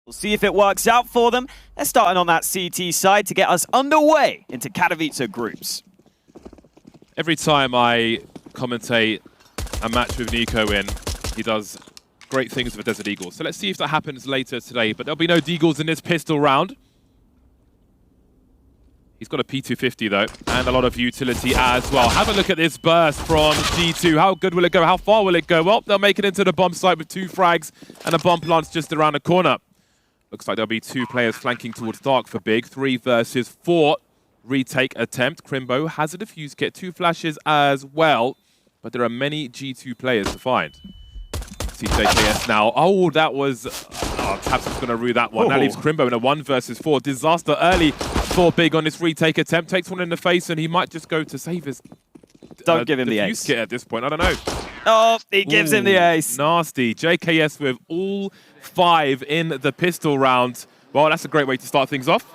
We'll see if it works out for them. They're starting on that CT side to get us underway into Katowice groups. Every time I commentate a match with Nico in, he does great things with Desert Eagles. So let's see if that happens later today. But there'll be no Deagles in this pistol round. He's got a P250 though, and a lot of utility as well. Have a look at this burst from G2. How good will it go? How far will it go? Well, they'll make it into the bomb site with 2 frags and a bomb lance just around the corner. Looks like there'll be 2 players flanking towards Dark for BiG. 3 versus 4 retake attempt. Crimbo has a defuse kit, 2 flashes as well, but there are many G2 players to find. See JKS now. Oh, that was... Oh, Tabs is going to rue that one. That leaves Crimbo in a 1 versus 4. Disaster early for BiG on this retake attempt. Takes one in the face, and he might just go to save his... Don't give him the ace. Kit at this point. I don't know. Oh, he gives him the ace. Nasty. JKS with all 5 in the pistol round. Well, that's a great way to start things off.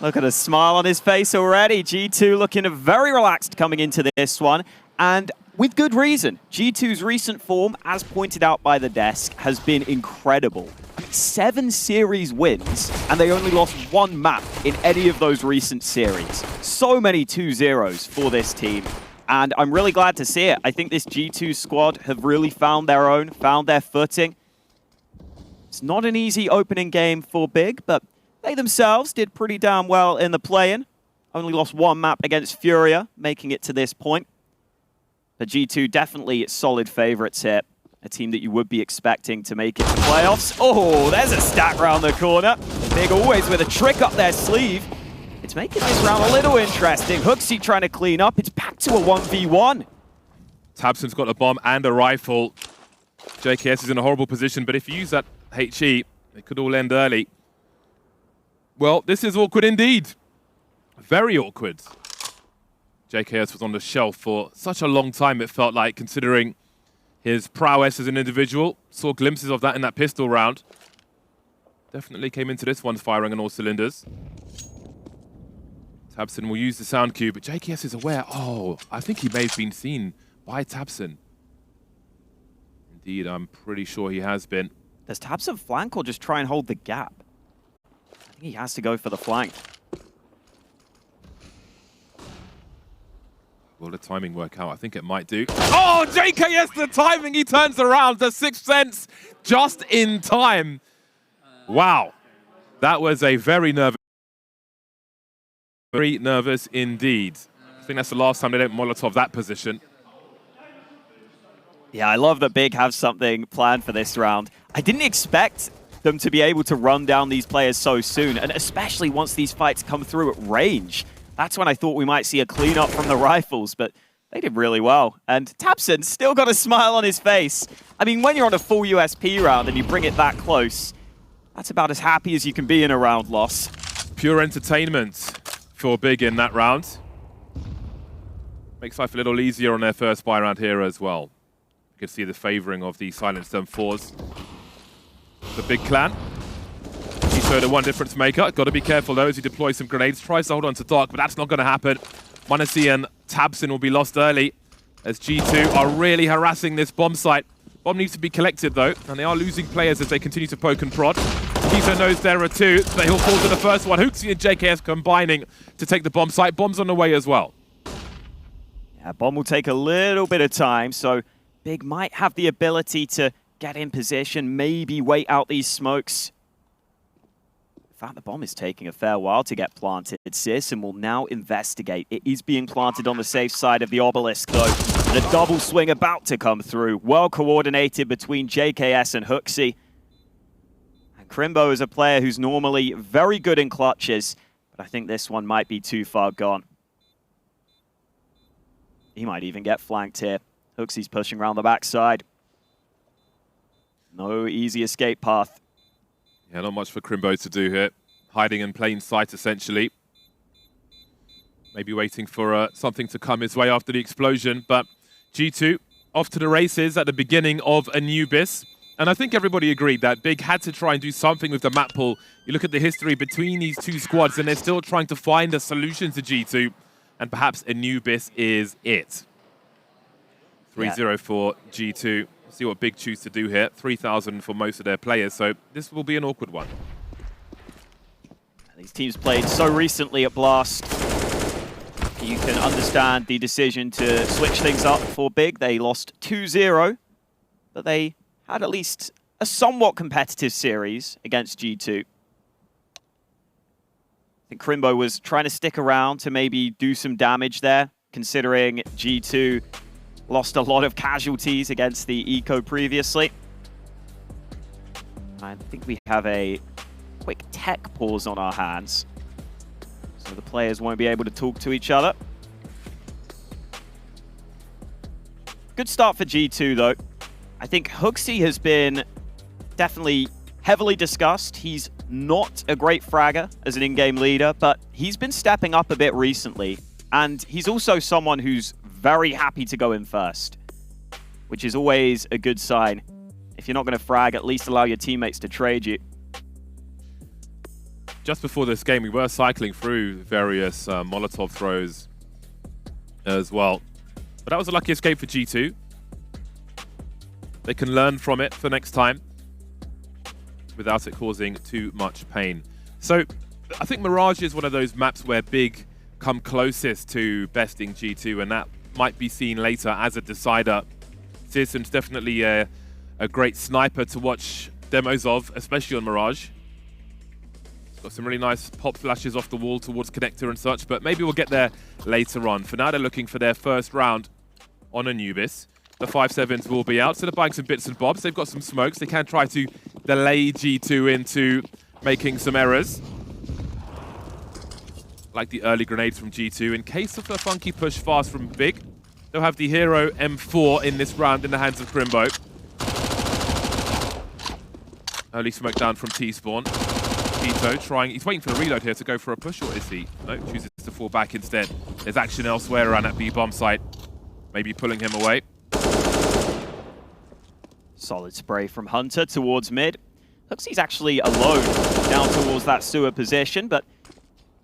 Look at a smile on his face already. G2 looking very relaxed coming into this one. And with good reason. G2's recent form, as pointed out by the desk, has been incredible. 7 series wins, and they only lost 1 map in any of those recent series. So many 2-0s for this team. And I'm really glad to see it. I think this G2 squad have really found their own, found their footing. It's not an easy opening game for BiG, but they themselves did pretty damn well in the play-in. Only lost 1 map against Furia, making it to this point. The G2 definitely solid favorites here. A team that you would be expecting to make it to playoffs. Oh, there's a stack round the corner. BiG always with a trick up their sleeve. It's making this round a little interesting. HooXi trying to clean up. It's back to a 1v1. Tabson's got a bomb and a rifle. JKS is in a horrible position, but if you use that HE, it could all end early. Well, this is awkward indeed. Very awkward. JKS was on the shelf for such a long time, it felt like, considering his prowess as an individual. Saw glimpses of that in that pistol round. Definitely came into this one firing on all cylinders. Tabson will use the sound cue, but JKS is aware. Oh, I think he may have been seen by Tabson. Indeed, I'm pretty sure he has been. Does Tabson flank or just try and hold the gap? I think he has to go for the flank. Will the timing work out? I think it might do. Oh, JKS, the timing! He turns around. The 6th sense just in time. Wow. That was a very nervous indeed. I think that's the last time they don't Molotov that position. Yeah, I love that BiG have something planned for this round. I didn't expect them to be able to run down these players so soon, and especially once these fights come through at range. That's when I thought we might see a cleanup from the rifles, but they did really well. And Tabson still got a smile on his face. I mean, when you're on a full USP round and you bring it that close, that's about as happy as you can be in a round loss. Pure entertainment for BiG in that round. Makes life a little easier on their first buy round here as well. You can see the favoring of the silenced M4s. The BiG clan. So the one difference maker. Got to be careful though as he deploys some grenades. Tries to hold on to Dark, but that's not going to happen. Manasi and Tabson will be lost early as G2 are really harassing this bomb site. Bomb needs to be collected though, and they are losing players as they continue to poke and prod. Kizo knows there are 2, but he'll fall to the first one. HooXi and JKS combining to take the bomb site. Bomb's on the way as well. Yeah, bomb will take a little bit of time, so BiG might have the ability to get in position, maybe wait out these smokes. In fact, the bomb is taking a fair while to get planted. CSGO will now investigate. It is being planted on the safe side of the obelisk, though. The double swing about to come through. Well coordinated between JKS and HooXi. And Crimbo is a player who's normally very good in clutches, but I think this one might be too far gone. He might even get flanked here. HooXi's pushing around the backside. No easy escape path. Yeah, not much for Crimbo to do here. Hiding in plain sight, essentially. Maybe waiting for something to come his way after the explosion. But G2 off to the races at the beginning of Anubis. And I think everybody agreed that BiG had to try and do something with the map pool. You look at the history between these 2 squads, and they're still trying to find a solution to G2. And perhaps Anubis is it. 3-0 for G2. See what BiG choose to do here. 3,000 for most of their players, so this will be an awkward one. These teams played so recently at Blast. You can understand the decision to switch things up for BiG. They lost 2-0, but they had at least a somewhat competitive series against G2. I think Crimbo was trying to stick around to maybe do some damage there, considering G2 lost a lot of casualties against the Eco previously. I think we have a quick tech pause on our hands, so the players won't be able to talk to each other. Good start for G2 though. I think Hooksy has been definitely heavily discussed. He's not a great fragger as an in-game leader, but he's been stepping up a bit recently. And he's also someone who's very happy to go in first, which is always a good sign. If you're not going to frag, at least allow your teammates to trade you. Just before this game, we were cycling through various Molotov throws as well. But that was a lucky escape for G2. They can learn from it for next time without it causing too much pain. So I think Mirage is one of those maps where BiG come closest to besting G2, and that might be seen later as a decider. Searson's definitely a great sniper to watch demos of, especially on Mirage. He's got some really nice pop flashes off the wall towards connector and such, but maybe we'll get there later on. For now, they're looking for their first round on Anubis. The 5-7s will be out, so they're buying some bits and bobs. They've got some smokes. They can try to delay G2 into making some errors, like the early grenades from G2. In case of a funky push fast from BiG, they'll have the hero M4 in this round in the hands of Crimbo. Early smoke down from T-Spawn. Keto trying, he's waiting for the reload here to go for a push, or is he? No, chooses to fall back instead. There's action elsewhere around that B-bomb site. Maybe pulling him away. Solid spray from Hunter towards mid. Looks he's actually alone down towards that sewer position, but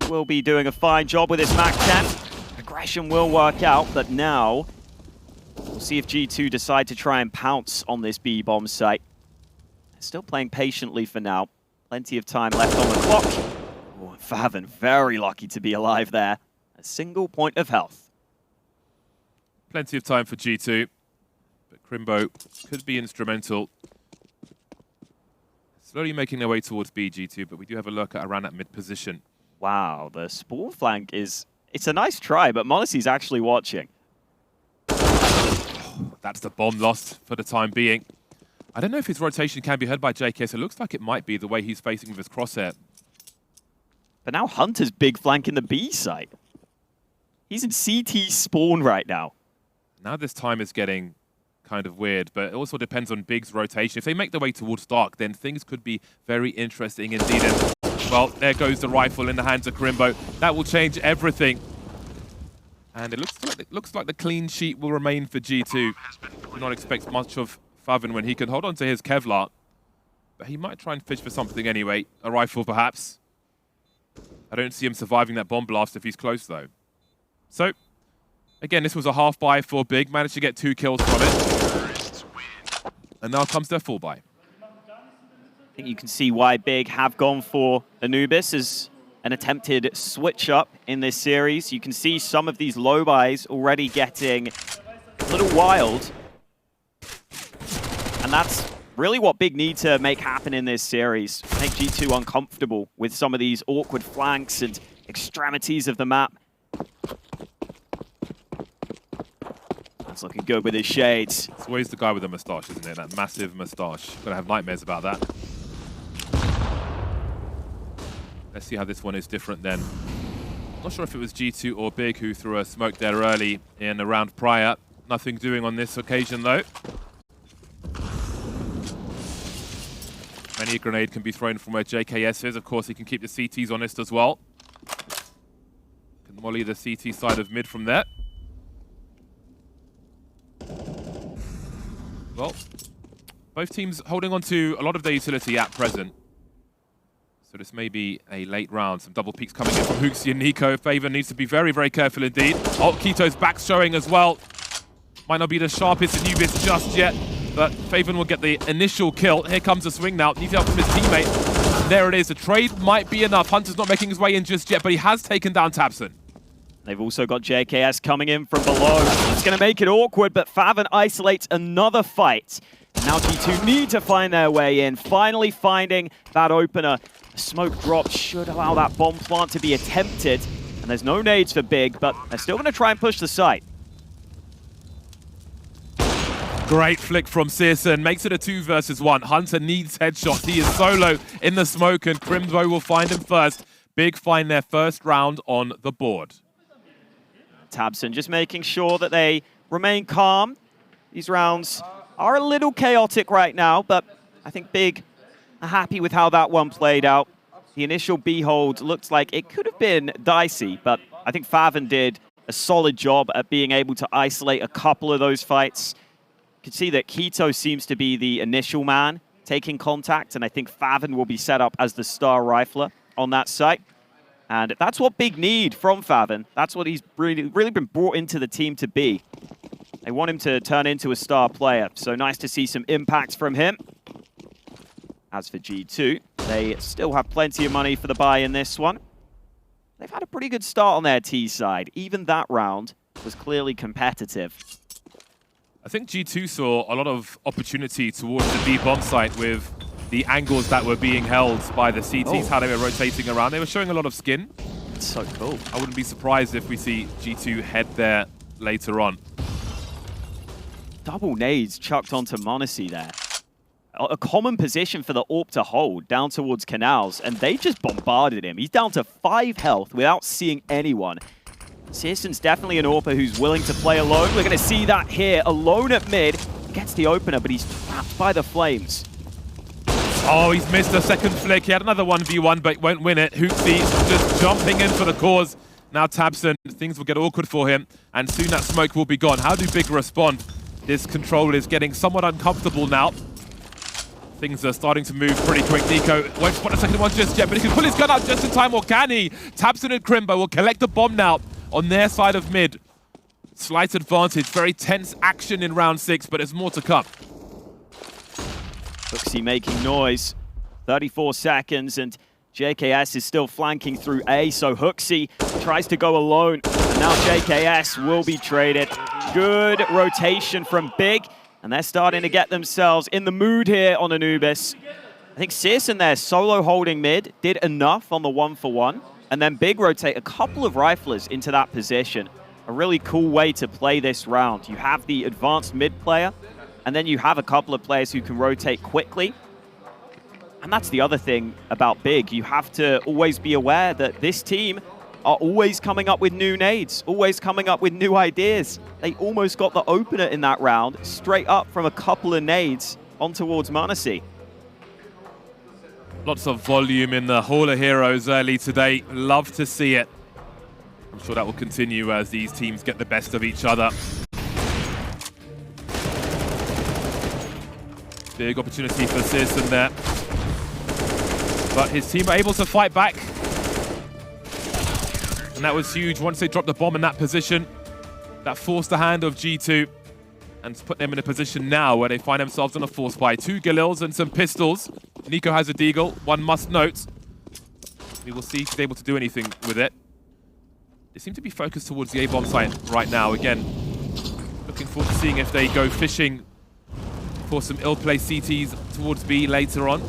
will be doing a fine job with his MAC-10. Aggression will work out, but now we'll see if G2 decide to try and pounce on this B-bomb site. They're still playing patiently for now. Plenty of time left on the clock. Oh, Faven, very lucky to be alive there. A single point of health. Plenty of time for G2, but Crimbo could be instrumental. Slowly making their way towards B, G2, but we do have a look at around that mid position. Wow, the spawn flank is... It's a nice try, but Monacy's actually watching. That's the bomb lost for the time being. I don't know if his rotation can be heard by JKS. It looks like it might be the way he's facing with his crosshair. But now Hunter's big flank in the B site. He's in CT spawn right now. Now this time is getting kind of weird, but it also depends on BiG's rotation. If they make their way towards Dark, then things could be very interesting indeed. And, well, there goes the rifle in the hands of Crimbo. That will change everything. And it looks like the clean sheet will remain for G2. Do not expect much of Faven when he can hold on to his Kevlar. But he might try and fish for something anyway. A rifle, perhaps. I don't see him surviving that bomb blast if he's close, though. So, again, this was a half buy for BiG. Managed to get 2 kills from it. And now comes their full buy. I think you can see why BiG have gone for Anubis as an attempted switch up in this series. You can see some of these low buys already getting a little wild. And that's really what BiG need to make happen in this series. Make G2 uncomfortable with some of these awkward flanks and extremities of the map. That's looking good with his shades. It's always the guy with the moustache, isn't it? That massive moustache. Gonna have nightmares about that. Let's see how this one is different then. Not sure if it was G2 or BiG who threw a smoke there early in the round prior. Nothing doing on this occasion though. Many a grenade can be thrown from where JKS is. Of course, he can keep the CTs honest as well. Can molly the CT side of mid from there. Well, both teams holding on to a lot of their utility at present. So this may be a late round. Some double peeks coming in from Hooksy and Nico. Faven needs to be very, very careful indeed. Oh, Keto's back showing as well. Might not be the sharpest Anubis just yet. but Faven will get the initial kill. Here comes the swing now. Needs help from his teammate. There it is. The trade might be enough. Hunter's not making his way in just yet, but he has taken down tabseN. They've also got JKS coming in from below. It's going to make it awkward, but Faven isolates another fight. Now G2 need to find their way in, finally finding that opener. A smoke drop should allow that bomb plant to be attempted. And there's no nades for BiG, but they're still going to try and push the site. Great flick from CSGO, makes it a 2 versus 1. Hunter needs headshots. He is solo in the smoke, and Crimbo will find him first. BiG find their first round on the board. tabseN just making sure that they remain calm. These rounds are a little chaotic right now, but I think BiG are happy with how that one played out. The initial B hold looked like it could have been dicey, but I think Faven did a solid job at being able to isolate a couple of those fights. You can see that Keto seems to be the initial man taking contact, and I think Faven will be set up as the star rifler on that site. And that's what BiG need from Faven. That's what he's really been brought into the team to be. They want him to turn into a star player, so nice to see some impact from him. As for G2, they still have plenty of money for the buy in this one. They've had a pretty good start on their T side. Even that round was clearly competitive. I think G2 saw a lot of opportunity towards the B bomb site with the angles that were being held by the CTs, how they were rotating around. They were showing a lot of skin. It's so cool. I wouldn't be surprised if we see G2 head there later on. Double nades chucked onto m0NESY there. A common position for the AWP to hold down towards Canals, and they just bombarded him. He's down to 5 health without seeing anyone. CSGO's definitely an AWPer who's willing to play alone. We're going to see that here. Alone at mid. Gets the opener, but he's trapped by the flames. Oh, he's missed a second flick. He had another 1v1, but won't win it. Hoopsie just jumping in for the cause. Now tabseN, things will get awkward for him, and soon that smoke will be gone. How do BiG respond? This control is getting somewhat uncomfortable now. Things are starting to move pretty quick. NiKo won't spot a second one just yet, but he can pull his gun out just in time, or can he? tabseN and Crimbo will collect the bomb now on their side of mid. Slight advantage, very tense action in round 6, but there's more to come. Hooksie making noise. 34 seconds, and JKS is still flanking through A, so Hooksie tries to go alone, and now JKS will be traded. Good rotation from BiG, and they're starting to get themselves in the mood here on Anubis. I think CSGO there solo holding mid did enough on the 1-for-1, and then BiG rotate a couple of riflers into that position. A really cool way to play this round. You have the advanced mid player, and then you have a couple of players who can rotate quickly. And that's the other thing about BiG. You have to always be aware that this team are always coming up with new nades, always coming up with new ideas. They almost got the opener in that round, straight up from a couple of nades on towards m0NESY. Lots of volume in the Hall of Heroes early today. Love to see it. I'm sure that will continue as these teams get the best of each other. Big opportunity for CSGO there. But his team are able to fight back. And that was huge once they dropped the bomb in that position. That forced the hand of G2 and put them in a position now where they find themselves on a force buy. 2 Galils and some pistols. NiKo has a deagle, one must note. We will see if he's able to do anything with it. They seem to be focused towards the A-bomb site right now. Again, looking forward to seeing if they go fishing for some ill-placed CTs towards B later on.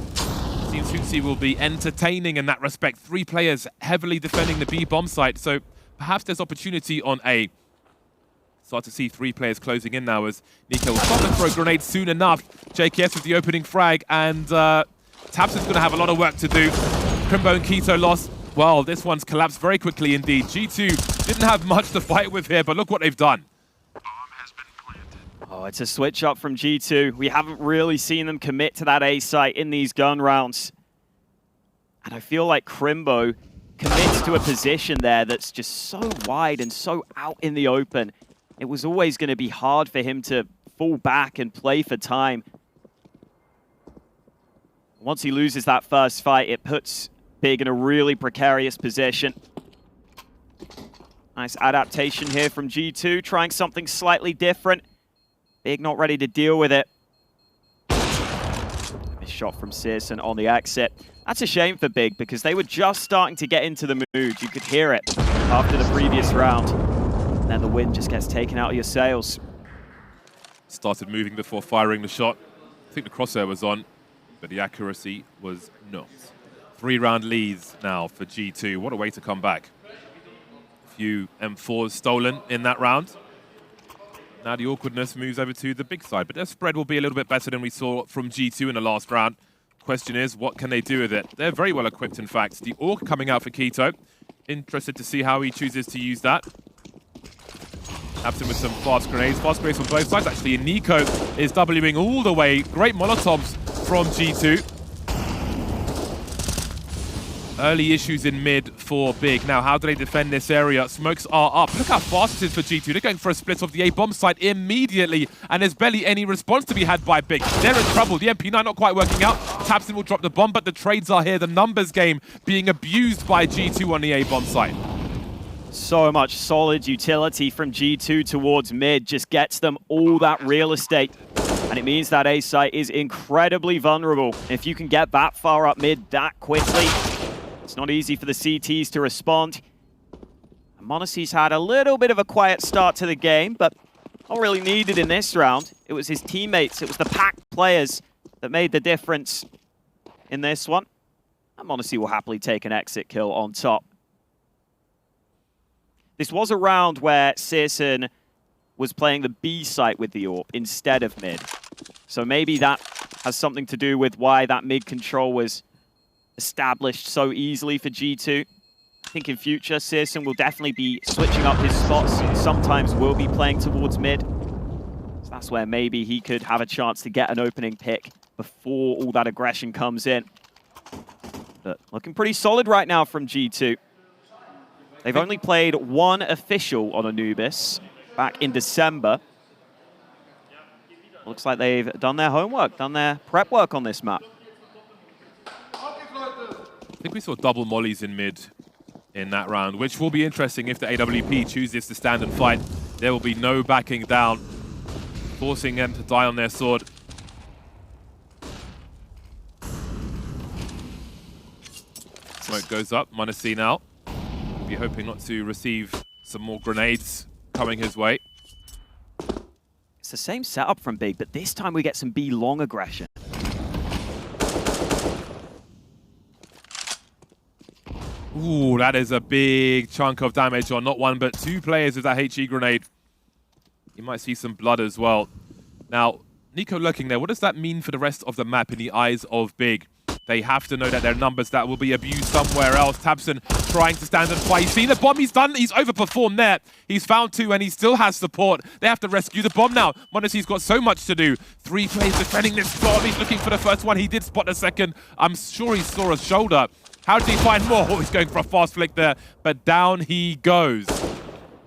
Seems Hoopsie will be entertaining in that respect. 3 players heavily defending the B bomb site, so perhaps there's opportunity on A. Start to see 3 players closing in now as NiKo will stop and throw a grenade soon enough. JKS with the opening frag, and tabseN's going to have a lot of work to do. Crimbo and Keto lost. Well, this one's collapsed very quickly indeed. G2 didn't have much to fight with here, but look what they've done. Oh, it's a switch up from G2. We haven't really seen them commit to that A site in these gun rounds. And I feel like Crimbo commits to a position there that's just so wide and so out in the open. It was always going to be hard for him to fall back and play for time. Once he loses that first fight, it puts BiG in a really precarious position. Nice adaptation here from G2, trying something slightly different. BiG not ready to deal with it. shot from CSGO on the exit. That's a shame for BiG because they were just starting to get into the mood. You could hear it after the previous round. And then the wind just gets taken out of your sails. Started moving before firing the shot. I think the crosshair was on, but the accuracy was not. 3-round leads now for G2. What a way to come back. A few M4s stolen in that round. Now the awkwardness moves over to the BiG side, but their spread will be a little bit better than we saw from G2 in the last round. Question is, what can they do with it? They're very well equipped, in fact. The AWK coming out for Keto. Interested to see how he chooses to use that. Absent with some fast grenades. Fast grenades from both sides, actually. And Nico is Wing all the way. Great Molotovs from G2. Early issues in mid for BiG. Now, how do they defend this area? Smokes are up. Look how fast it is for G2. They're going for a split of the A-bomb site immediately, and there's barely any response to be had by BiG. They're in trouble. The MP9 not quite working out. tabseN will drop the bomb, but the trades are here. The numbers game being abused by G2 on the A-bomb site. So much solid utility from G2 towards mid just gets them all that real estate. And it means that A site is incredibly vulnerable. If you can get that far up mid that quickly, it's not easy for the CTs to respond. m0NESY's had a little bit of a quiet start to the game, but not really needed in this round. It was his teammates, it was the pack players that made the difference in this one. And m0NESY will happily take an exit kill on top. This was a round where CSGO was playing the B site with the AWP instead of mid. So maybe that has something to do with why that mid control was established so easily for G2. I think in future, CSGO will definitely be switching up his spots. Sometimes will be playing towards mid. So that's where maybe he could have a chance to get an opening pick before all that aggression comes in. But looking pretty solid right now from G2. They've only played one official on Anubis back in December. Looks like they've done their homework, done their prep work on this map. I think we saw double mollies in mid in that round, which will be interesting if the AWP chooses to stand and fight. There will be no backing down, forcing them to die on their sword. Smoke goes up, m0NESY now. Be hoping not to receive some more grenades coming his way. It's the same setup from BiG, but this time we get some B long aggression. Ooh, that is a big chunk of damage on not one but two players with that HE grenade. You might see some blood as well. Now, Nico lurking there, what does that mean for the rest of the map in the eyes of BiG? They have to know that their numbers that will be abused somewhere else. tabseN trying to stand and fight. He's seen the bomb, he's overperformed there. He's found two and he still has support. They have to rescue the bomb now. m0NESY's got so much to do. 3 players defending this bomb. He's looking for the first one. He did spot the second. I'm sure he saw a shoulder. How did he find more? Oh, he's going for a fast flick there, but down he goes.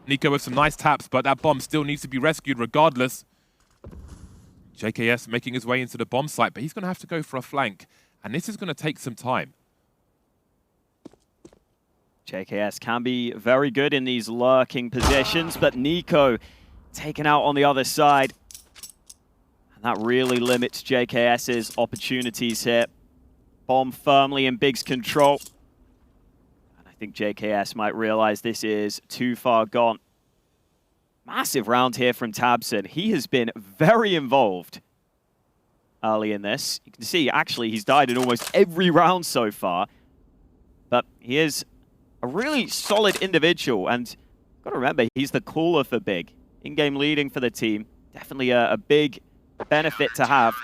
Nico with some nice taps, but that bomb still needs to be rescued regardless. JKS making his way into the bomb site, but he's going to have to go for a flank. And this is going to take some time. JKS can be very good in these lurking positions, but Nico taken out on the other side. And that really limits JKS's opportunities here. Bomb firmly in BiG's control. And I think JKS might realize this is too far gone. Massive round here from tabseN. He has been very involved early in this. You can see, actually, he's died in almost every round so far. But he is a really solid individual. And you've got to remember, he's the caller for BiG. In-game leading for the team. Definitely a big benefit to have.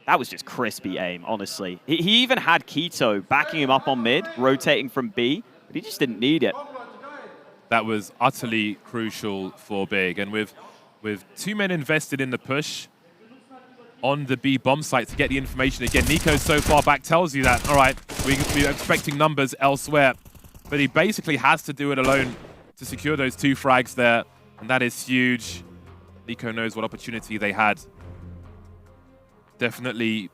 That was just crispy aim, honestly. He even had Keto backing him up on mid, rotating from B, but he just didn't need it. That was utterly crucial for BiG. And with 2 men invested in the push on the B bomb site to get the information again, Nico so far back tells you that, all right, we're expecting numbers elsewhere. But he basically has to do it alone to secure those 2 frags there. And that is huge. Nico knows what opportunity they had. Definitely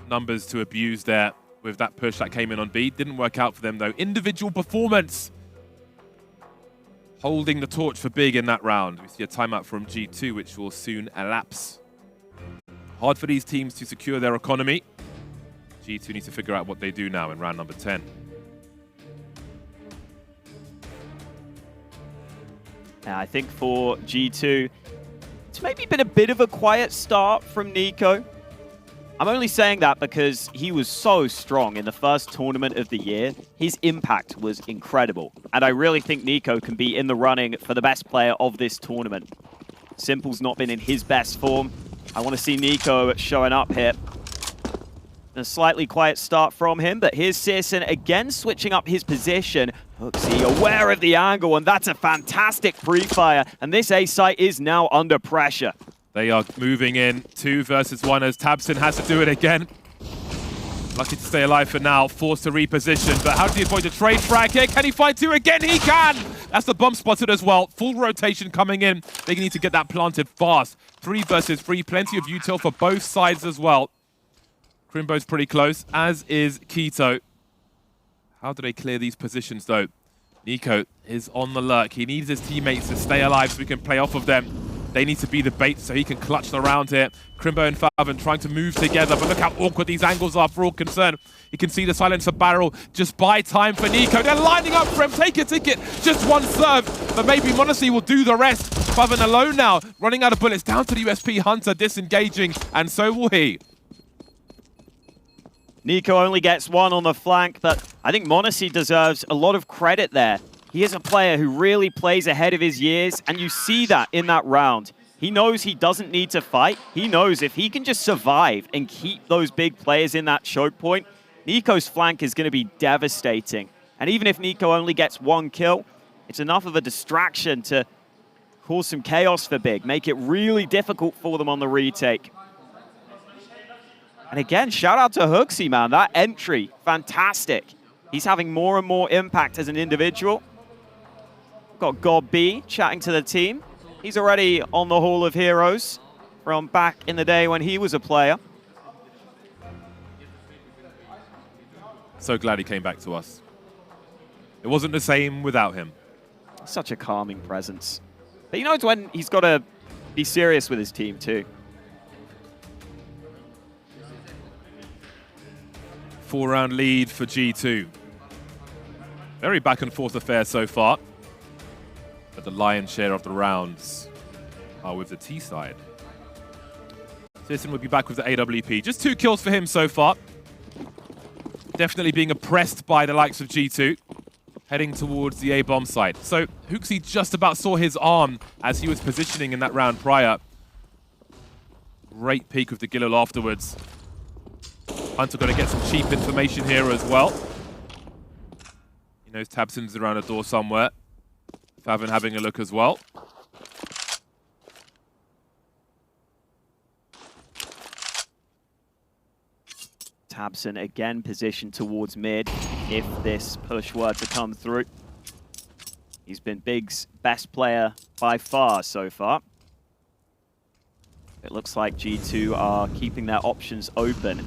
numbers to abuse there with that push that came in on B. Didn't work out for them, though. Individual performance holding the torch for BiG in that round. We see a timeout from G2, which will soon elapse. Hard for these teams to secure their economy. G2 needs to figure out what they do now in round number 10. Yeah, I think for G2, it's maybe been a bit of a quiet start from Nico. I'm only saying that because he was so strong in the first tournament of the year. His impact was incredible. And I really think Nico can be in the running for the best player of this tournament. Simple's not been in his best form. I want to see Nico showing up here. A slightly quiet start from him, but here's CSGO again switching up his position. HooXi aware of the angle, and that's a fantastic pre-fire. And this A site is now under pressure. They are moving in 2 versus 1 as tabseN has to do it again. Lucky to stay alive for now, forced to reposition. But how does he avoid the trade frag here? Can he find 2 again? He can! That's the bomb spotted as well. Full rotation coming in. They need to get that planted fast. 3 versus 3, plenty of util for both sides as well. Crimbo's pretty close, as is Keto. How do they clear these positions, though? Nico is on the lurk. He needs his teammates to stay alive so he can play off of them. They need to be the bait so he can clutch the round here. Crimbo and Faven trying to move together, but look how awkward these angles are for all concerned. You can see the silencer barrel. Just buy time for Nico. They're lining up for him. Take a ticket. Just one serve, but maybe m0NESY will do the rest. Faven alone now, running out of bullets. Down to the USP Hunter, disengaging, and so will he. Nico only gets 1 on the flank, but I think m0NESY deserves a lot of credit there. He is a player who really plays ahead of his years, and you see that in that round. He knows he doesn't need to fight. He knows if he can just survive and keep those big players in that choke point, Nico's flank is going to be devastating. And even if Nico only gets 1 kill, it's enough of a distraction to cause some chaos for BiG, make it really difficult for them on the retake. And again, shout out to HooXi, man. That entry, fantastic. He's having more and more impact as an individual. Got God B chatting to the team. He's already on the Hall of Heroes from back in the day when he was a player. So glad he came back to us. It wasn't the same without him. Such a calming presence. But you know it's when he's got to be serious with his team too. 4-round lead for G2. Very back and forth affair so far. But the lion's share of the rounds are with the T side. CSGO will be back with the AWP. Just 2 kills for him so far. Definitely being oppressed by the likes of G2. Heading towards the A-bomb side. So HooXi just about saw his arm as he was positioning in that round prior. Great peek with the Gilil afterwards. Hunter going to get some cheap information here as well. He knows tabseN's around a door somewhere. Faven having a look as well. tabseN again positioned towards mid if this push were to come through. He's been BiG's best player by far so far. It looks like G2 are keeping their options open,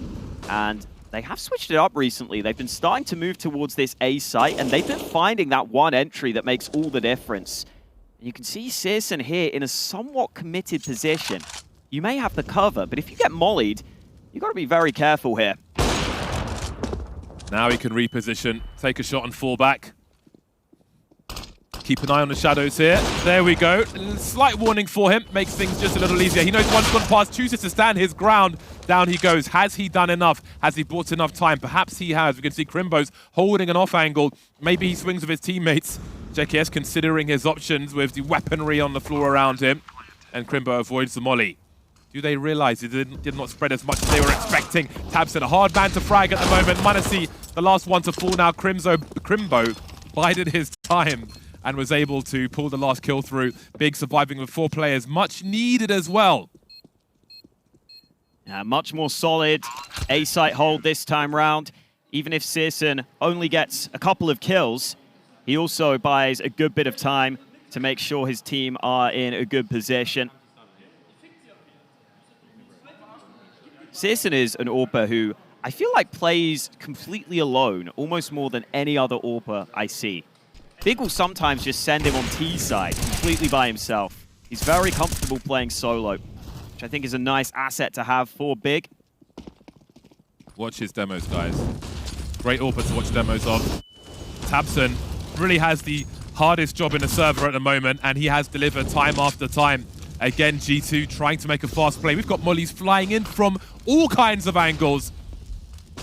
and they have switched it up recently. They've been starting to move towards this A site, and they've been finding that one entry that makes all the difference. You can see CSGO here in a somewhat committed position. You may have the cover, but if you get mollied, you've got to be very careful here. Now he can reposition, take a shot and fall back. Keep an eye on the shadows here. There we go. Slight warning for him. Makes things just a little easier. He knows one's gone past, chooses to stand his ground. Down he goes. Has he done enough? Has he bought enough time? Perhaps he has. We can see Crimbo's holding an off angle. Maybe he swings with his teammates. JKS considering his options with the weaponry on the floor around him. And Crimbo avoids the molly. Do they realize it did not spread as much as they were expecting? tabseN, a hard man to frag at the moment. m0NESY, the last one to fall now. Crimbo bided his time and was able to pull the last kill through. BiG surviving with 4 players, much needed as well. Much more solid A-site hold this time round. Even if CSGO only gets a couple of kills, he also buys a good bit of time to make sure his team are in a good position. CSGO is an AWPer who I feel like plays completely alone, almost more than any other AWPer I see. BiG will sometimes just send him on T side, completely by himself. He's very comfortable playing solo. which I think is a nice asset to have for BiG. Watch his demos, guys. Great AWPer to watch demos of. tabseN really has the hardest job in the server at the moment, and he has delivered time after time. Again, G2 trying to make a fast play. We've got mollies flying in from all kinds of angles.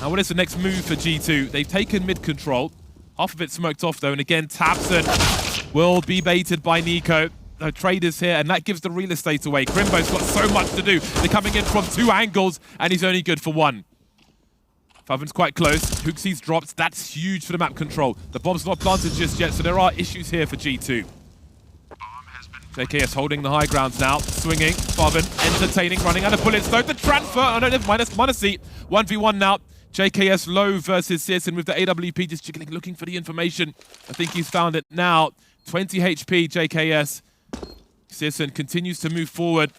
Now, what is the next move for G2? They've taken mid control. Half of it smoked off, though, and again, tabseN will be baited by NiKo. The traders here, and that gives the real estate away. Crimbo's got so much to do. They're coming in from 2 angles, and he's only good for 1. Faven's quite close. Hooksy's dropped. That's huge for the map control. The bomb's not planted just yet, so there are issues here for G2. JKS holding the high grounds now. Swinging. Faven entertaining, running out of bullets, though. The transfer. Oh, no, never mind. That's -C. 1v1 now. JKS low versus CSGO with the AWP just jiggling, looking for the information. I think he's found it now. 20 HP, JKS. CSGO continues to move forward.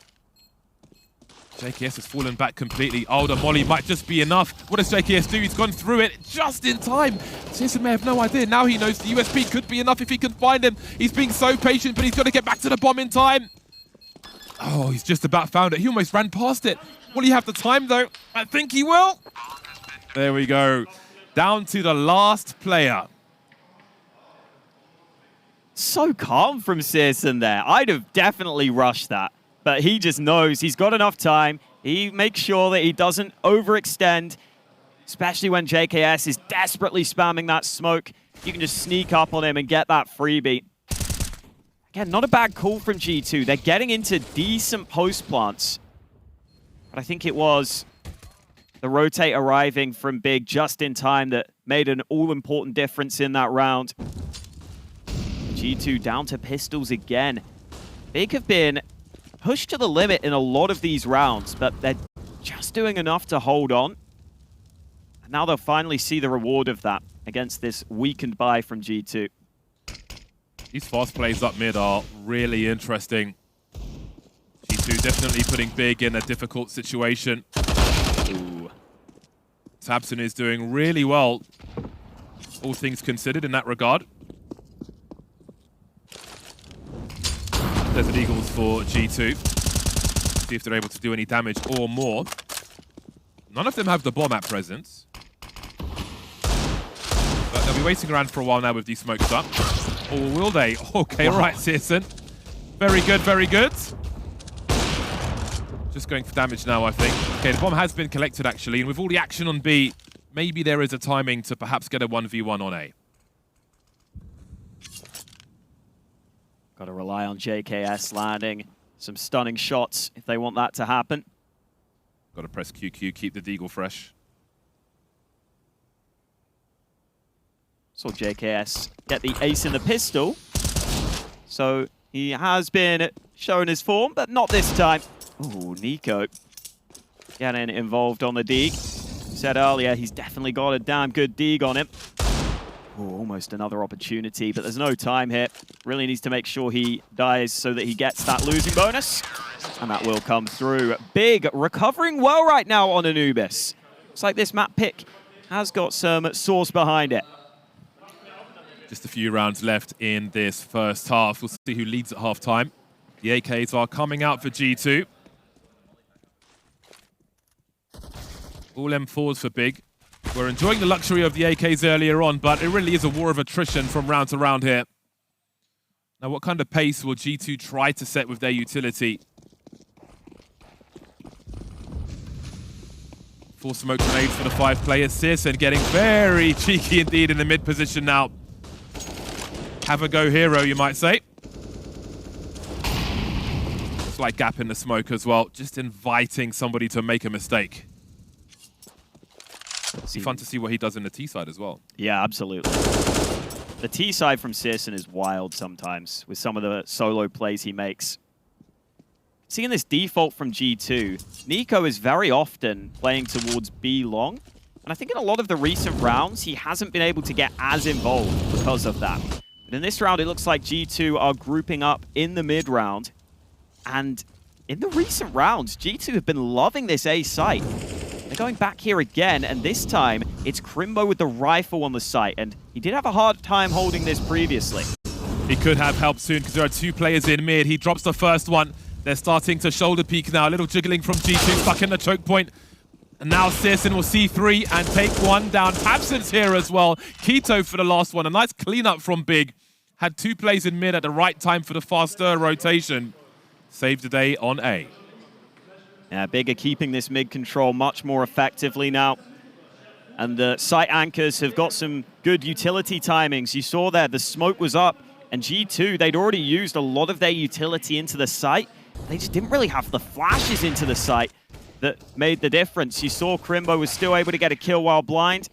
JKS has fallen back completely. Oh, the molly might just be enough. What does JKS do? He's gone through it just in time. CSGO may have no idea. Now he knows the USP could be enough if he can find him. He's being so patient, but he's got to get back to the bomb in time. Oh, he's just about found it. He almost ran past it. Will he have the time, though? I think he will. There we go. Down to the last player. So calm from CSGO there. I'd have definitely rushed that. But he just knows he's got enough time. He makes sure that he doesn't overextend, especially when JKS is desperately spamming that smoke. You can just sneak up on him and get that freebie. Again, not a bad call from G2. They're getting into decent post plants. But I think it was the rotate arriving from BiG just in time that made an all-important difference in that round. G2 down to pistols again. BiG have been pushed to the limit in a lot of these rounds, but they're just doing enough to hold on. And now they'll finally see the reward of that against this weakened buy from G2. These fast plays up mid are really interesting. G2 definitely putting BiG in a difficult situation. Ooh. tabseN is doing really well, all things considered in that regard. Desert Eagles for G2. See if they're able to do any damage or more. None of them have the bomb at present. But they'll be waiting around for a while now with these smokes up. Or will they? Okay, wow. Right, CSGO. Very good, very good. Just going for damage now, I think. Okay, the bomb has been collected, actually. And with all the action on B, maybe there is a timing to perhaps get a 1v1 on A. Got to rely on JKS landing some stunning shots if they want that to happen. Got to press QQ, keep the deagle fresh. Saw JKS get the ace in the pistol. So he has been showing his form, but not this time. Ooh, NiKo getting involved on the deeg. Said earlier, he's definitely got a damn good deeg on him. Ooh, almost another opportunity, but there's no time here. Really needs to make sure he dies so that he gets that losing bonus. And that will come through. BiG recovering well right now on Anubis. Looks like this map pick has got some sauce behind it. Just a few rounds left in this first half. We'll see who leads at halftime. The AKs are coming out for G2. All M4s for BiG. We're enjoying the luxury of the AKs earlier on, but it really is a war of attrition from round to round here. Now, what kind of pace will G2 try to set with their utility? 4 smoke grenades for the 5 players. CSGO getting very cheeky indeed in the mid position now. Have a go, hero, you might say. Slight gap in the smoke as well, just inviting somebody to make a mistake. It'll be fun to see what he does in the T side as well. Yeah, absolutely. The T side from CSGO is wild sometimes with some of the solo plays he makes. Seeing this default from G2, NiKo is very often playing towards B long. And I think in a lot of the recent rounds, he hasn't been able to get as involved because of that. But in this round, it looks like G2 are grouping up in the mid round. And in the recent rounds, G2 have been loving this A site. They're going back here again, and this time, it's Crimbo with the rifle on the site. And he did have a hard time holding this previously. He could have help soon because there are 2 players in mid. He drops the first one. They're starting to shoulder peek now. A little jiggling from G2, stuck in the choke point. And now CSN will see 3 and take 1 down. tabseN's here as well. Keto for the last one. A nice cleanup from BiG. Had 2 plays in mid at the right time for the faster rotation. Saved the day on A. Yeah, BiG are keeping this mid control much more effectively now. And the site anchors have got some good utility timings. You saw there, the smoke was up. And G2, they'd already used a lot of their utility into the site. They just didn't really have the flashes into the site that made the difference. You saw Crimbo was still able to get a kill while blind.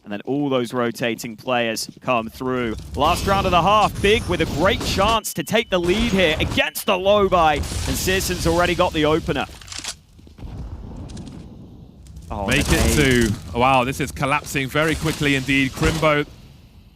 And then all those rotating players come through. Last round of the half, BiG with a great chance to take the lead here against the low buy. And CSGO's already got the opener. Oh, Make it 2. Wow, this is collapsing very quickly indeed. Crimbo,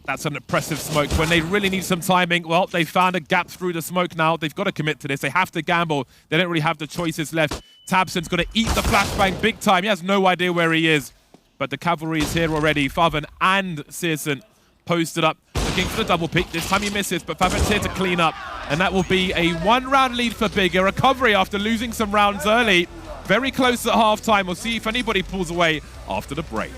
that's an impressive smoke. When they really need some timing, well, they found a gap through the smoke now. They've got to commit to this. They have to gamble. They don't really have the choices left. tabseN's got to eat the flashbang big time. He has no idea where he is. But the cavalry is here already. Faven and CSN posted up, looking for the double pick. This time he misses, but Faven's here to clean up. And that will be a 1-round lead for BiG. A recovery after losing some rounds early. Very close at halftime. We'll see if anybody pulls away after the break.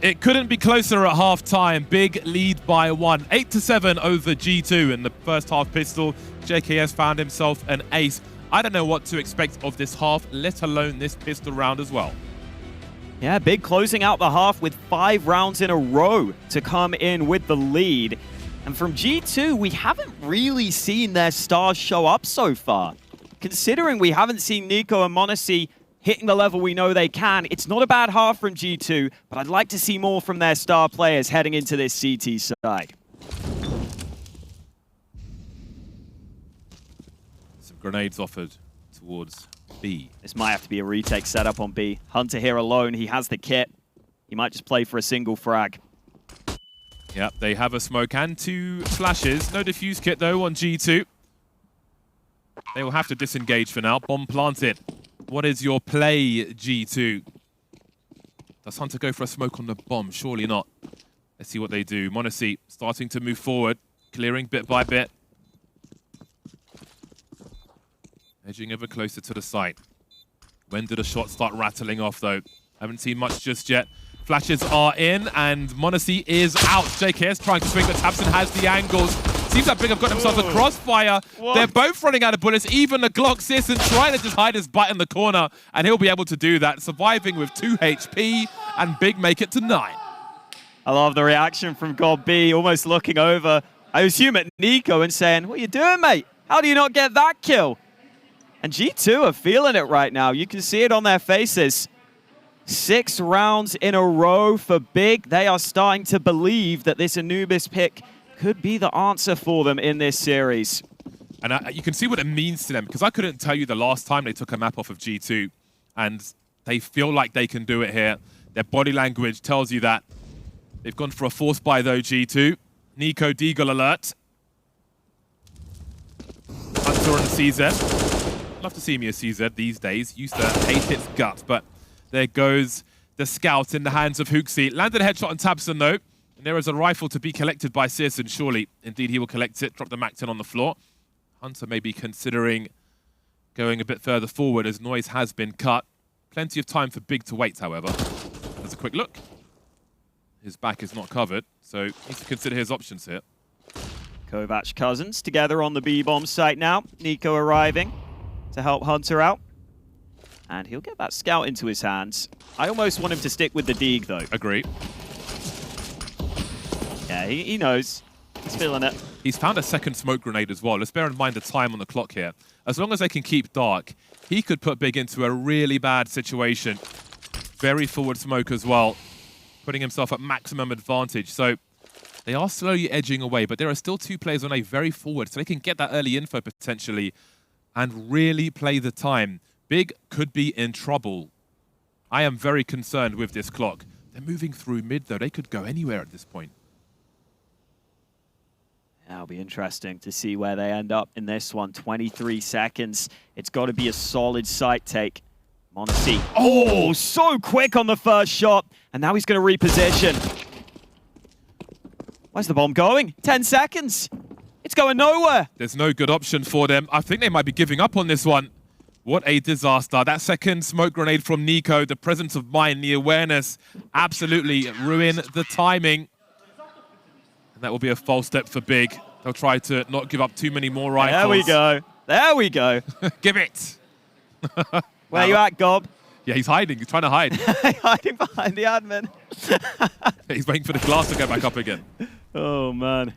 It couldn't be closer at half-time. BiG lead by 1. 8-7 over G2 in the first half pistol. JKS found himself an ace. I don't know what to expect of this half, let alone this pistol round as well. Yeah, BiG closing out the half with 5 rounds in a row to come in with the lead. And from G2, we haven't really seen their stars show up so far. Considering we haven't seen Nico and m0NESY hitting the level we know they can, it's not a bad half from G2, but I'd like to see more from their star players heading into this CT side. Some grenades offered towards B. This might have to be a retake setup on B. Hunter here alone, he has the kit. He might just play for a single frag. Yep, they have a smoke and 2 flashes. No defuse kit though on G2. They will have to disengage for now. Bomb planted. What is your play, G2? Does Hunter go for a smoke on the bomb? Surely not. Let's see what they do. m0NESY starting to move forward, clearing bit by bit. Edging ever closer to the site. When do the shots start rattling off, though? Haven't seen much just yet. Flashes are in, and m0NESY is out. JKS trying to swing, but tabseN has the angles. Seems like BiG have got themselves a crossfire. What? They're both running out of bullets. Even the Glock. CSN trying to just hide his butt in the corner, and he'll be able to do that. Surviving with 2 HP, and BiG make it to 9. I love the reaction from God B, almost looking over, I assume at Nico, and saying, "What are you doing, mate? How do you not get that kill?" And G2 are feeling it right now. You can see it on their faces. 6 rounds in a row for BiG. They are starting to believe that this Anubis pick could be the answer for them in this series. And you can see what it means to them, because I couldn't tell you the last time they took a map off of G2, and they feel like they can do it here. Their body language tells you that. They've gone for a force buy though, G2. Nico Deagle alert. Hunter on CZ. Love to see me a CZ these days. Used to hate its guts, but there goes the scout in the hands of HooXi. Landed a headshot on tabseN though. And there is a rifle to be collected by CSGO, surely. Indeed, he will collect it, drop the MAC-10 on the floor. Hunter may be considering going a bit further forward as noise has been cut. Plenty of time for BiG to wait, however. There's a quick look. His back is not covered, so he needs to consider his options here. Kovac cousins together on the B-bomb site now. Nico arriving to help Hunter out. And he'll get that scout into his hands. I almost want him to stick with the Deeg, though. Agree. Yeah, he knows. He's feeling it. He's found a second smoke grenade as well. Let's bear in mind the time on the clock here. As long as they can keep dark, he could put BiG into a really bad situation. Very forward smoke as well, putting himself at maximum advantage. So they are slowly edging away, but there are still two players on A very forward, so they can get that early info potentially and really play the time. BiG could be in trouble. I am very concerned with this clock. They're moving through mid, though. They could go anywhere at this point. That'll be interesting to see where they end up in this one. 23 seconds. It's got to be a solid site take. m0NESY. Oh, so quick on the first shot. And now he's going to reposition. Where's the bomb going? 10 seconds. It's going nowhere. There's no good option for them. I think they might be giving up on this one. What a disaster. That second smoke grenade from Nico, the presence of mind, the awareness, absolutely ruin the timing. And that will be a false step for BiG. They'll try to not give up too many more rifles. There we go. There we go. Give it. Where you at, Gob? Yeah, he's hiding. He's trying to hide. Hiding behind the admin. He's waiting for the glass to go back up again. Oh, man.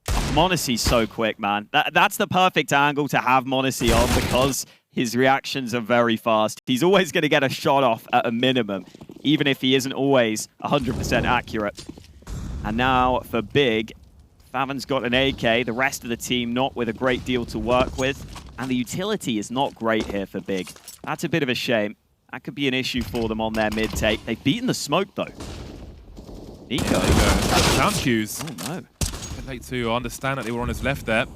m0NESY's so quick, man. That's the perfect angle to have m0NESY on because his reactions are very fast. He's always going to get a shot off at a minimum, even if he isn't always 100% accurate. And now for BiG, Faven's got an AK, the rest of the team not with a great deal to work with, and the utility is not great here for BiG. That's a bit of a shame. That could be an issue for them on their mid-take. They've beaten the smoke, though. Nico. There you go. Sound cues. Oh, no. I'd like to understand that they were on his left there.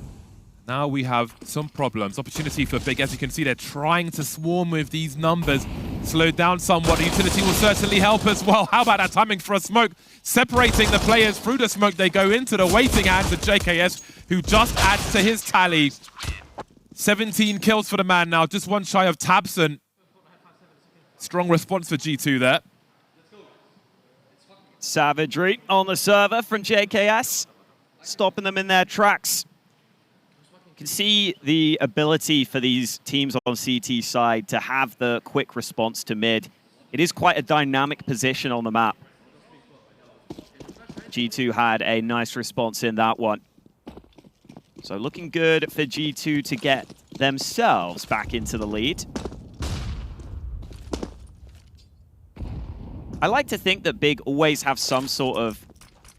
Now we have some problems. Opportunity for BiG. As you can see, they're trying to swarm with these numbers. Slowed down somewhat. The utility will certainly help as well. How about that timing for a smoke? Separating the players through the smoke. They go into the waiting hands of JKS, who just adds to his tally. 17 kills for the man now. Just one shy of Tabson. Strong response for G2 there. Savagery on the server from JKS. Stopping them in their tracks. You can see the ability for these teams on CT side to have the quick response to mid. It is quite a dynamic position on the map. G2 had a nice response in that one. So looking good for G2 to get themselves back into the lead. I like to think that BiG always have some sort of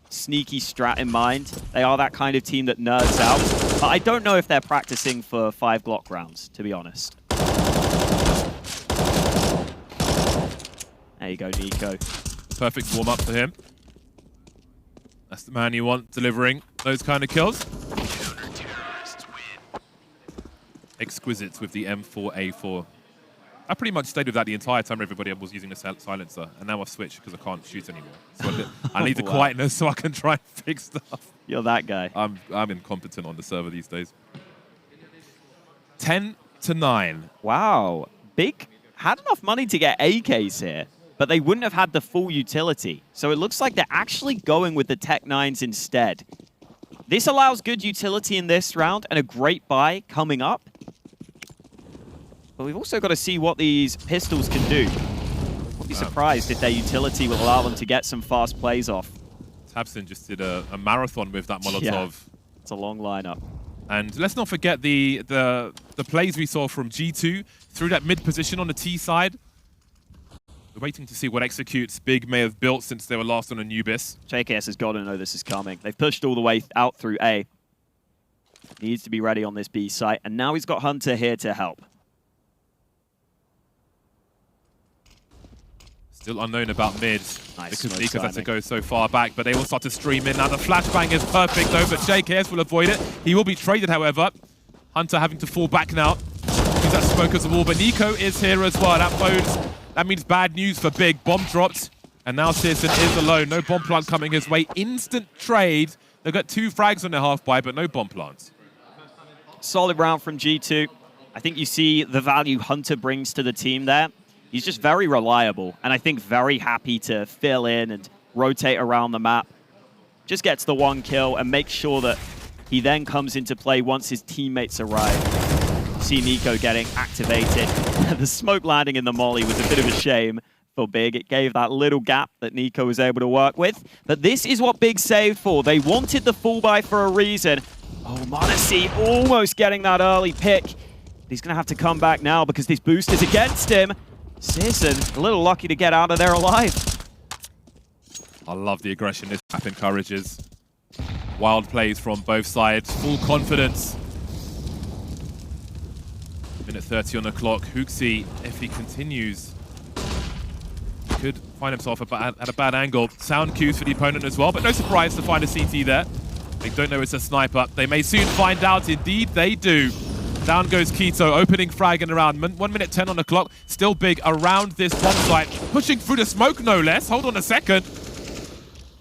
sneaky strat in mind. They are that kind of team that nerds out. But I don't know if they're practicing for 5 Glock rounds, to be honest. There you go, Nico. Perfect warm-up for him. That's the man you want delivering those kind of kills. Exquisite with the M4A4. I pretty much stayed with that the entire time everybody was using a silencer, and now I've switched because I can't shoot anymore. So I need the quietness so I can try and fix stuff. You're that guy. I'm incompetent on the server these days. 10-9. Wow. BiG had enough money to get AKs here, but they wouldn't have had the full utility. So it looks like they're actually going with the Tech 9s instead. This allows good utility in this round and a great buy coming up. But we've also got to see what these pistols can do. I'll be surprised if their utility will allow them to get some fast plays off. Tabson just did a marathon with that Molotov. Yeah, it's a long lineup. And let's not forget the plays we saw from G2 through that mid position on the T side. We're waiting to see what executes BiG may have built since they were last on Anubis. JKS has got to know this is coming. They've pushed all the way out through A. Needs to be ready on this B site. And now he's got Hunter here to help. Still unknown about mid, Nice, because had to go so far back, but they will start to stream in. Now the flashbang is perfect though, but JKS will avoid it. He will be traded, however. Hunter having to fall back now. He's that smoke as a wall, but Nico is here as well. That means bad news for BiG. Bomb dropped, and now Searson is alone. No bomb plant coming his way. Instant trade. They've got 2 frags on their half-buy, but no bomb plants. Solid round from G2. I think you see the value Hunter brings to the team there. He's just very reliable, and I think very happy to fill in and rotate around the map. Just gets the 1 kill and makes sure that He then comes into play once his teammates arrive. See Nico getting activated. The smoke landing in the molly was a bit of a shame for BiG. It gave that little gap that Nico was able to work with. But this is what BiG saved for. They wanted the full buy for a reason. Oh, m0NESY almost getting that early pick. He's going to have to come back now because this boost is against him. CSGO a little lucky to get out of there alive. I love the aggression this map encourages. Wild plays from both sides, full confidence. Minute 30 on the clock. HooXi, if he continues, could find himself at a bad angle. Sound cues for the opponent as well, but no surprise to find a CT there. They don't know it's a sniper. They may soon find out. Indeed, they do. Down goes Keto, opening frag in around 1 minute 10 on the clock. Still BiG around this bomb site, pushing through the smoke, no less. Hold on a second.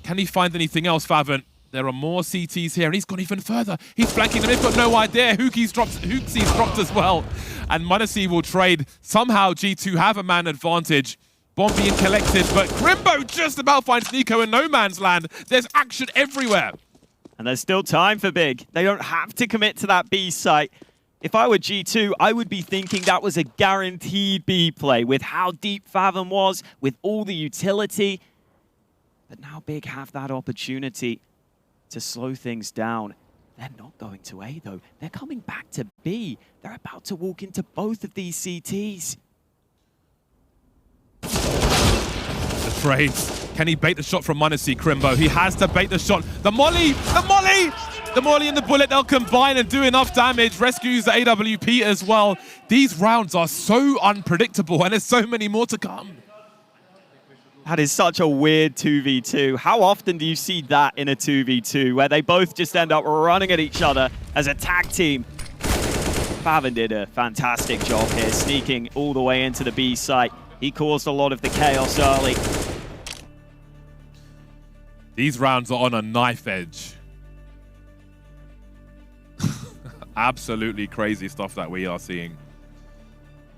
Can he find anything else, Favant? There are more CTs here, and he's gone even further. He's flanking them. They've got no idea. HooXi's dropped as well. And m0NESY will trade. Somehow G2 have a man advantage. Bomb being collected, but Crimbo just about finds Nico in no man's land. There's action everywhere. And there's still time for BiG. They don't have to commit to that B site. If I were G2, I would be thinking that was a guaranteed B play with how deep Fathom was, with all the utility. But now BiG have that opportunity to slow things down. They're not going to A, though. They're coming back to B. They're about to walk into both of these CTs. The trades. Can he bait the shot from m0NESY, Crimbo? He has to bait the shot. The molly! The molly! The molly and the bullet, they'll combine and do enough damage. Rescues the AWP as well. These rounds are so unpredictable, and there's so many more to come. That is such a weird 2v2. How often do you see that in a 2v2, where they both just end up running at each other as a tag team? Favon did a fantastic job here, sneaking all the way into the B site. He caused a lot of the chaos early. These rounds are on a knife edge. Absolutely crazy stuff that we are seeing.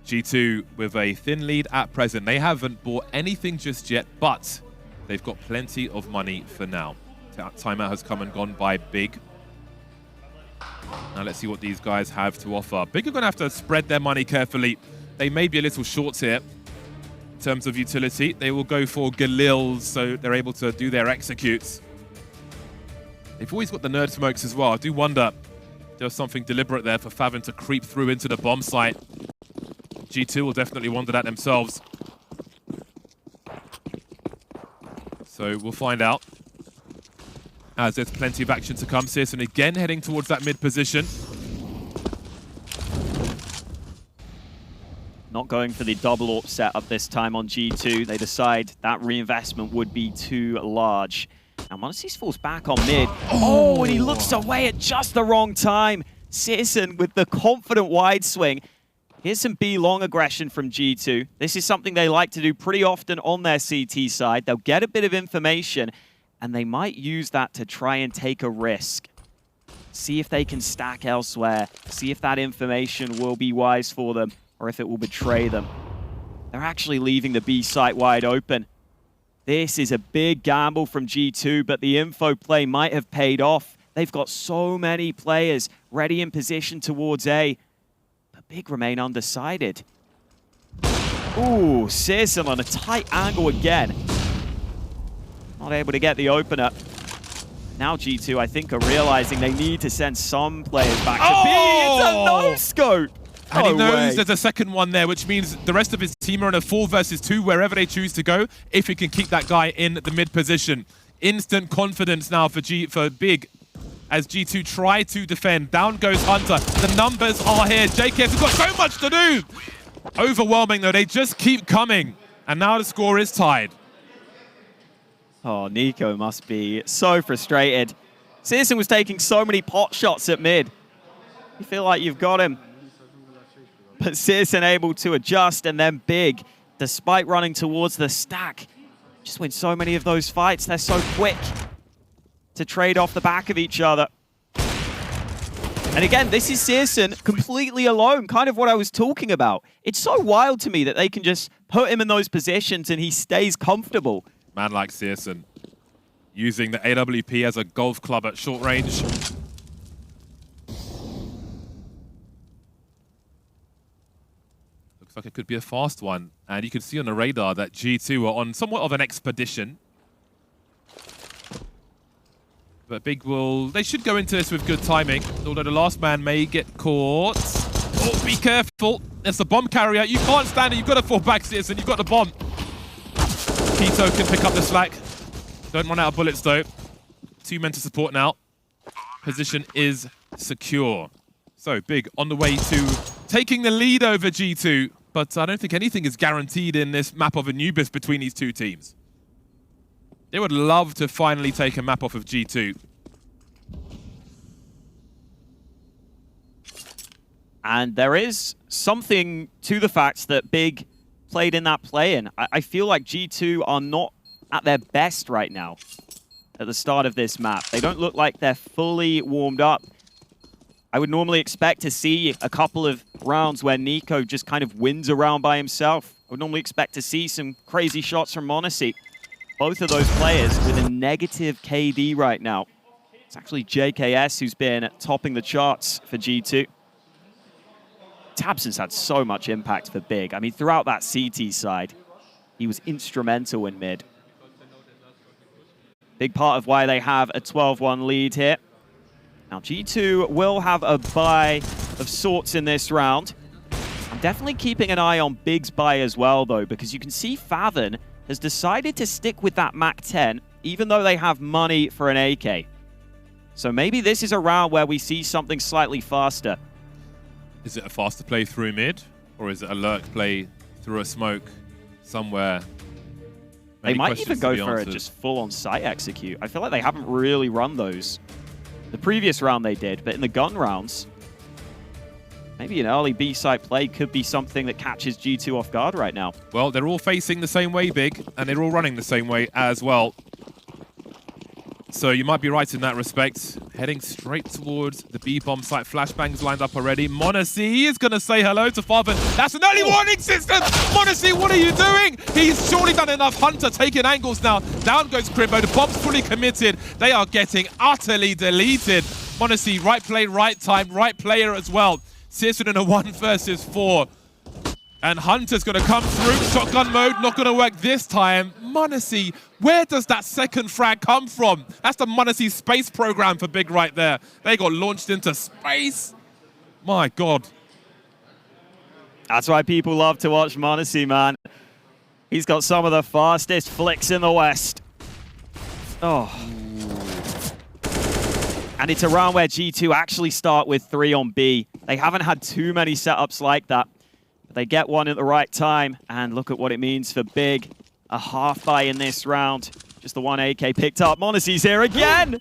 G2 with a thin lead at present. They haven't bought anything just yet, but they've got plenty of money for now. Timeout has come and gone by BiG. Now let's see what these guys have to offer. BiG are going to have to spread their money carefully. They may be a little short here in terms of utility. They will go for Galil, so they're able to do their executes. They've always got the nerd smokes as well. I do wonder if there's something deliberate there for Favon to creep through into the bomb site. G2 will definitely wonder that themselves. So we'll find out. As there's plenty of action to come. CSGO again heading towards that mid position. Not going for the double AWP setup this time on G2. They decide that reinvestment would be too large. Now m0NESY's falls back on mid. Oh, and he looks away at just the wrong time. CSGO with the confident wide swing. Here's some B long aggression from G2. This is something they like to do pretty often on their CT side. They'll get a bit of information, and they might use that to try and take a risk. See if they can stack elsewhere. See if that information will be wise for them, or if it will betray them. They're actually leaving the B site wide open. This is a big gamble from G2, but the info play might have paid off. They've got so many players ready in position towards A. BiG remain undecided. Ooh, CSGO on a tight angle again. Not able to get the opener. Now G2, I think, are realizing they need to send some players back to B. It's a no-scope. And he knows there's a second one there, which means the rest of his team are in a 4 versus 2 wherever they choose to go, if he can keep that guy in the mid position. Instant confidence now for BiG. As G2 try to defend. Down goes Hunter. The numbers are here. JKS have got so much to do. Overwhelming, though. They just keep coming. And now the score is tied. Oh, Nico must be so frustrated. CSGO was taking so many pot shots at mid. You feel like you've got him. But CSGO able to adjust, and then BiG, despite running towards the stack, just win so many of those fights. They're so quick to trade off the back of each other. And again, this is CSGO completely alone, kind of what I was talking about. It's so wild to me that they can just put him in those positions and he stays comfortable. Man like CSGO, using the AWP as a golf club at short range. Looks like it could be a fast one. And you can see on the radar that G2 are on somewhat of an expedition. But BiG they should go into this with good timing, although the last man may get caught. Oh, be careful. There's the bomb carrier. You can't stand it. You've got to fall back, Citizen. You've got the bomb. Keto can pick up the slack. Don't run out of bullets, though. 2 men to support now. Position is secure. So, BiG on the way to taking the lead over G2, but I don't think anything is guaranteed in this map of Anubis between these two teams. They would love to finally take a map off of G2. And there is something to the fact that BiG played in that play-in. I feel like G2 are not at their best right now at the start of this map. They don't look like they're fully warmed up. I would normally expect to see a couple of rounds where Nico just kind of wins around by himself. I would normally expect to see some crazy shots from m0NESY. Both of those players with a negative KD right now. It's actually JKS who's been topping the charts for G2. tabseN's had so much impact for BiG. I mean, throughout that CT side, he was instrumental in mid. Big part of why they have a 12-1 lead here. Now, G2 will have a buy of sorts in this round. I'm definitely keeping an eye on BiG's buy as well, though, because you can see Faven has decided to stick with that MAC-10, even though they have money for an AK. So maybe this is a round where we see something slightly faster. Is it a faster play through mid, or is it a lurk play through a smoke somewhere? They might even go for a just full-on site execute. I feel like they haven't really run those. The previous round they did, but in the gun rounds, maybe an early B-site play could be something that catches G2 off guard right now. Well, they're all facing the same way, BiG, and they're all running the same way as well. So you might be right in that respect. Heading straight towards the B-bomb site. Flashbangs lined up already. m0NESY is going to say hello to Faven. That's an early warning system! m0NESY, what are you doing? He's surely done enough. Hunter taking angles now. Down goes Crimbo. The bomb's fully committed. They are getting utterly deleted. m0NESY, right play, right time, right player as well. CSGO in a 1 versus 4. And Hunter's going to come through. Shotgun mode, not going to work this time. m0NESY, where does that second frag come from? That's the m0NESY space program for BiG right there. They got launched into space. My God. That's why people love to watch m0NESY, man. He's got some of the fastest flicks in the West. Oh. And it's a round where G2 actually start with 3 on B. They haven't had too many setups like that. But they get one at the right time, and look at what it means for BiG. A half buy in this round. Just the 1 AK picked up. m0NESY's here again!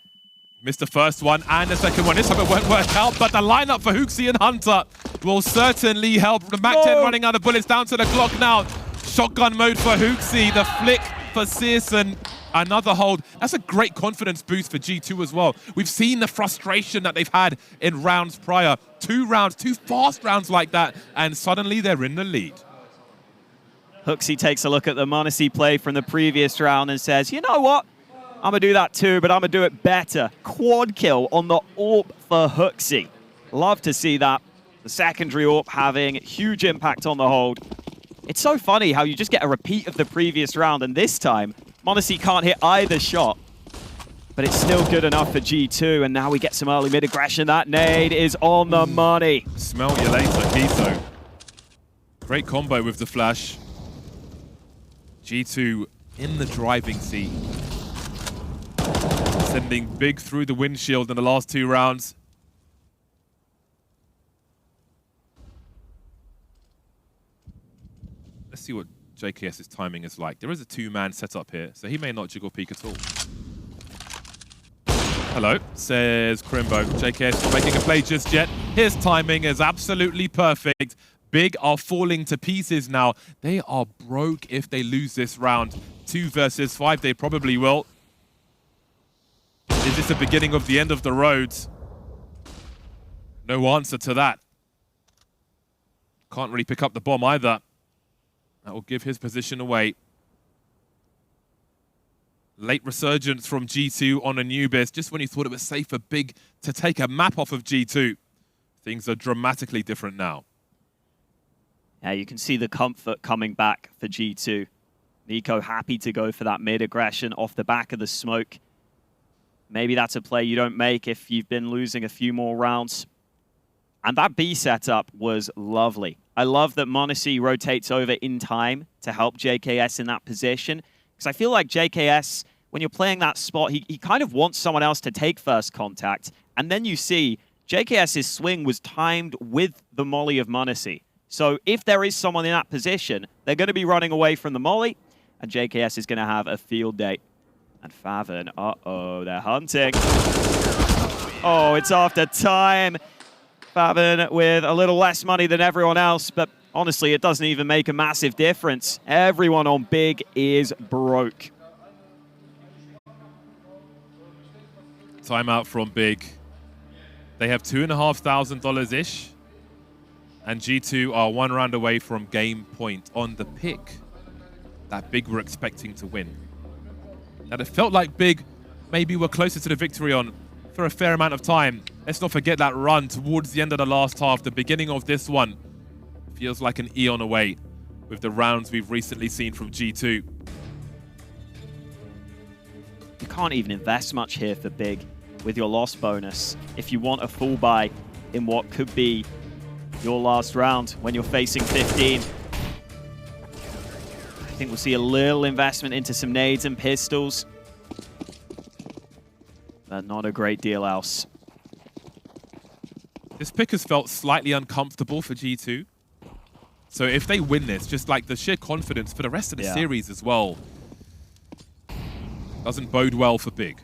Missed the first one and the second one. This time it won't work out, but the lineup for HooXi and Hunter will certainly help. The MAC-10 running out of bullets down to the clock now. Shotgun mode for HooXi. The flick for CSGO. Another hold. That's a great confidence boost for G2 as well. We've seen the frustration that they've had in rounds prior. 2 rounds, 2 fast rounds like that, and suddenly they're in the lead. HooXi takes a look at the m0NESY play from the previous round and says, you know what? I'm going to do that too, but I'm going to do it better. Quad kill on the AWP for HooXi. Love to see that. The secondary AWP having huge impact on the hold. It's so funny how you just get a repeat of the previous round, and this time, m0NESY can't hit either shot, but it's still good enough for G2, and now we get some early mid-aggression. That nade is on the money. Smell you later, Keto. Great combo with the flash. G2 in the driving seat. Sending BiG through the windshield in the last 2 rounds. Let's see what JKS's timing is like. There is a 2-man setup here, so he may not jiggle peek at all. Hello, says Crimbo. JKS not making a play just yet. His timing is absolutely perfect. BiG are falling to pieces now. They are broke if they lose this round. 2 versus 5, they probably will. Is this the beginning of the end of the road? No answer to that. Can't really pick up the bomb either. That will give his position away. Late resurgence from G2 on Anubis, just when you thought it was safe for BiG to take a map off of G2. Things are dramatically different now. Yeah, you can see the comfort coming back for G2. NiKo happy to go for that mid aggression off the back of the smoke. Maybe that's a play you don't make if you've been losing a few more rounds. And that B setup was lovely. I love that m0NESY rotates over in time to help JKS in that position. Because I feel like JKS, when you're playing that spot, he kind of wants someone else to take first contact. And then you see JKS's swing was timed with the molly of m0NESY. So if there is someone in that position, they're going to be running away from the molly, and JKS is going to have a field day. And Favn, uh-oh, they're hunting. Oh, it's after time. Favn with a little less money than everyone else, but honestly, it doesn't even make a massive difference. Everyone on BiG is broke. Timeout from BiG. They have $2,500-ish. And G2 are 1 round away from game point on the pick that BiG were expecting to win. And it felt like BiG maybe were closer to the victory on for a fair amount of time. Let's not forget that run towards the end of the last half. The beginning of this one feels like an eon away with the rounds we've recently seen from G2. You can't even invest much here for BiG with your loss bonus if you want a full buy in what could be your last round when you're facing 15. I think we'll see a little investment into some nades and pistols, but not a great deal else. This pick has felt slightly uncomfortable for G2. So if they win this, just like the sheer confidence for the rest of the series as well, doesn't bode well for BiG.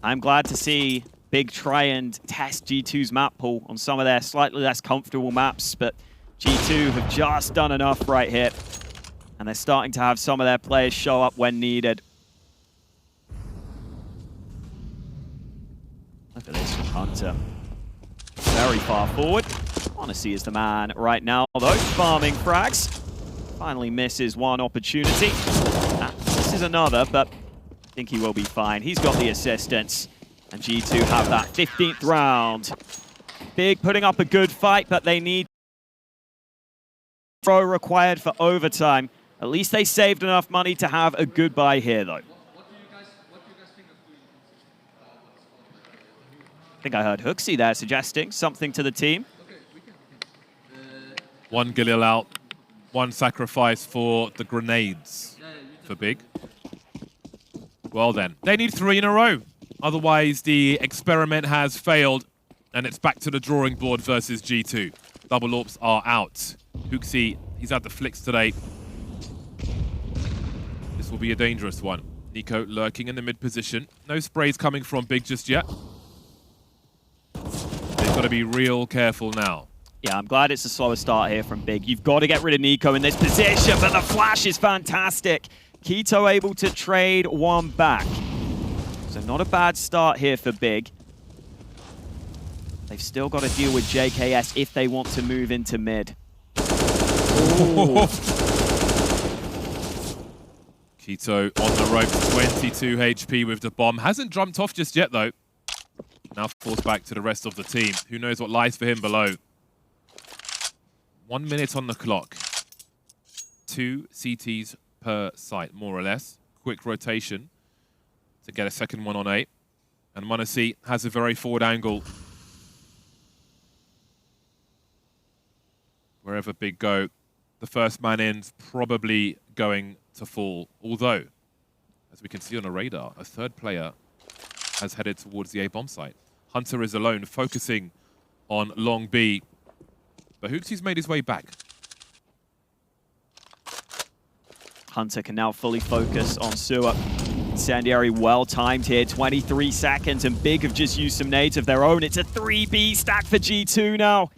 I'm glad to see BiG try and test G2's map pool on some of their slightly less comfortable maps, but G2 have just done enough right here, and they're starting to have some of their players show up when needed. Look at this from Hunter. Very far forward. m0NESY is the man right now, though. Farming frags. Finally misses one opportunity. This is another, but I think he will be fine. He's got the assistance. And G2 have that 15th round. BiG putting up a good fight, but they need throw required for overtime. At least they saved enough money to have a good buy here, though. What do you guys think of doing? I think I heard Hooksy there suggesting something to the team. Okay, we can. One Galil out, one sacrifice for the grenades for BiG. Well then, they need 3 in a row. Otherwise, the experiment has failed, and it's back to the drawing board versus G2. Double AWPs are out. Hooksy, he's had the flicks today. This will be a dangerous one. NiKo lurking in the mid position. No sprays coming from BiG just yet. They've got to be real careful now. Yeah, I'm glad it's a slower start here from BiG. You've got to get rid of NiKo in this position, but the flash is fantastic. k1to able to trade one back. So not a bad start here for BiG. They've still got to deal with JKS if they want to move into mid. k1to on the rope, 22 HP with the bomb. Hasn't jumped off just yet, though. Now falls back to the rest of the team. Who knows what lies for him below. 1 minute on the clock. 2 CTs per site, more or less. Quick rotation to get a second one on A. And m0NESY has a very forward angle. Wherever BiG go, the first man in's probably going to fall. Although, as we can see on the radar, a third player has headed towards the A bomb site. Hunter is alone, focusing on long B. But Hooksy's made his way back. Hunter can now fully focus on Sewer. Incendiary well timed here, 23 seconds, and BiG have just used some nades of their own. It's a 3B stack for G2 now.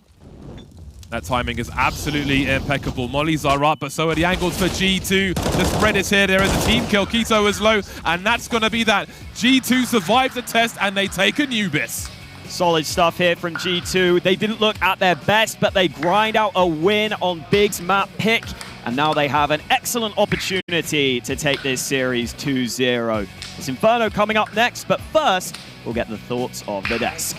That timing is absolutely impeccable. Mollies are up, but so are the angles for G2. The spread is here. There is a team kill. k1to is low, and that's going to be that. G2 survive the test, and they take Anubis. Solid stuff here from G2. They didn't look at their best, but they grind out a win on BiG's map pick. And now they have an excellent opportunity to take this series 2-0. It's Inferno coming up next, but first, we'll get the thoughts of the desk.